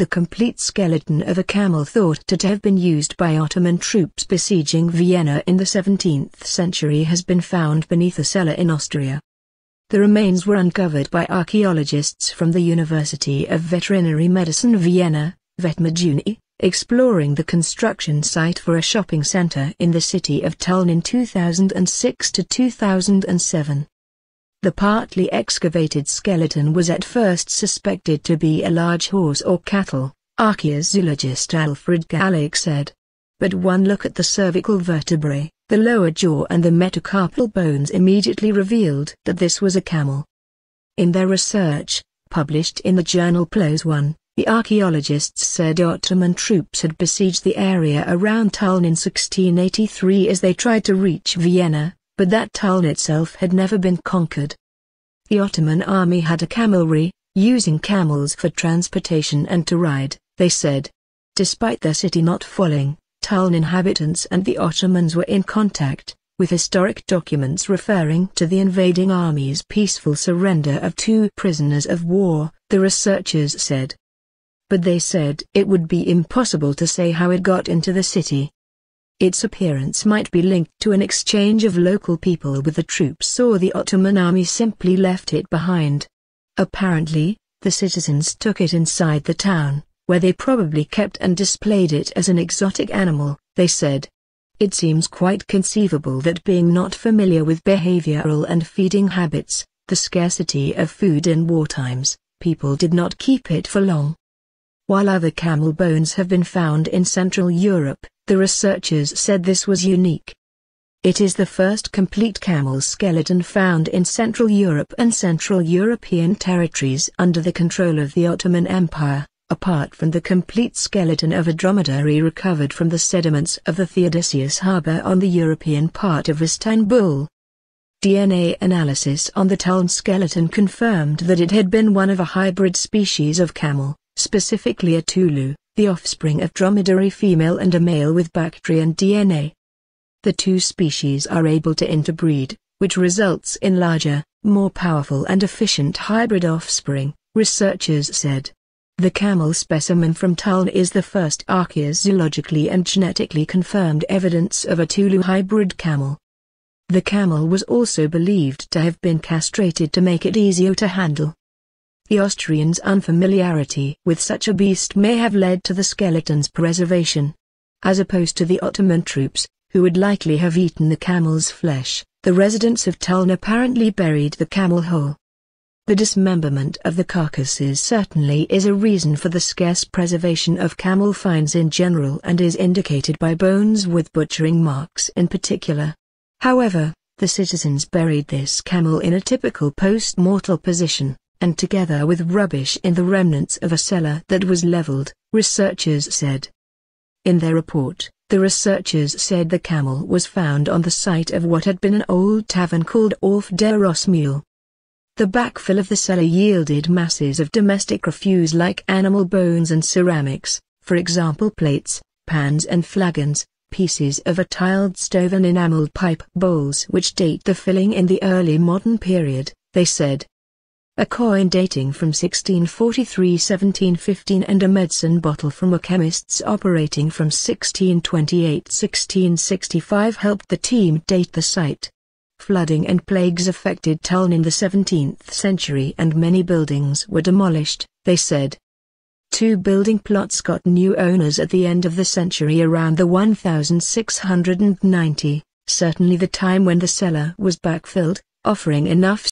The complete skeleton of a camel thought to have been used by Ottoman troops besieging Vienna in the 17th century has been found beneath a cellar in Austria. The remains were uncovered by archaeologists from the University of Veterinary Medicine Vienna, Vetmeduni, exploring the construction site for a shopping center in the city of Tulln in 2006 to 2007. The partly excavated skeleton was at first suspected to be a large horse or cattle, archaeozoologist Alfred Galik said. But one look at the cervical vertebrae, the lower jaw and the metacarpal bones immediately revealed that this was a camel. In their research, published in the journal PLOS ONE, the archaeologists said Ottoman troops had besieged the area around Tulln in 1683 as they tried to reach Vienna, but that Tulln itself had never been conquered. The Ottoman army had a camelry, using camels for transportation and to ride, they said. Despite their city not falling, Tulln inhabitants and the Ottomans were in contact, with historic documents referring to the invading army's peaceful surrender of 2 prisoners of war, the researchers said. But they said it would be impossible to say how it got into the city. Its appearance might be linked to an exchange of local people with the troops, or the Ottoman army simply left it behind. Apparently, the citizens took it inside the town, where they probably kept and displayed it as an exotic animal, they said. It seems quite conceivable that, being not familiar with behavioral and feeding habits, the scarcity of food in war times, people did not keep it for long. While other camel bones have been found in Central Europe, the researchers said this was unique. It is the first complete camel skeleton found in Central Europe and Central European territories under the control of the Ottoman Empire, apart from the complete skeleton of a dromedary recovered from the sediments of the Theodosius harbour on the European part of Istanbul. DNA analysis on the Tulln skeleton confirmed that it had been one of a hybrid species of camel, specifically a Tulu, the offspring of dromedary female and a male with Bactrian DNA. The 2 species are able to interbreed, which results in larger, more powerful and efficient hybrid offspring, researchers said. The camel specimen from Tulln is the first archaeozoologically and genetically confirmed evidence of a Tulu hybrid camel. The camel was also believed to have been castrated to make it easier to handle. The Austrians' unfamiliarity with such a beast may have led to the skeleton's preservation. As opposed to the Ottoman troops, who would likely have eaten the camel's flesh, the residents of Tulln apparently buried the camel whole. The dismemberment of the carcasses certainly is a reason for the scarce preservation of camel finds in general, and is indicated by bones with butchering marks in particular. However, the citizens buried this camel in a typical post-mortal position, and together with rubbish in the remnants of a cellar that was leveled, researchers said. In their report, the researchers said the camel was found on the site of what had been an old tavern called Auf der Rossmühle. The backfill of the cellar yielded masses of domestic refuse like animal bones and ceramics, for example plates, pans and flagons, pieces of a tiled stove and enameled pipe bowls which date the filling in the early modern period, they said. A coin dating from 1643-1715 and a medicine bottle from a chemist's operating from 1628-1665 helped the team date the site. Flooding and plagues affected Tulln in the 17th century and many buildings were demolished, they said. 2 building plots got new owners at the end of the century around the 1690, certainly the time when the cellar was backfilled, offering enough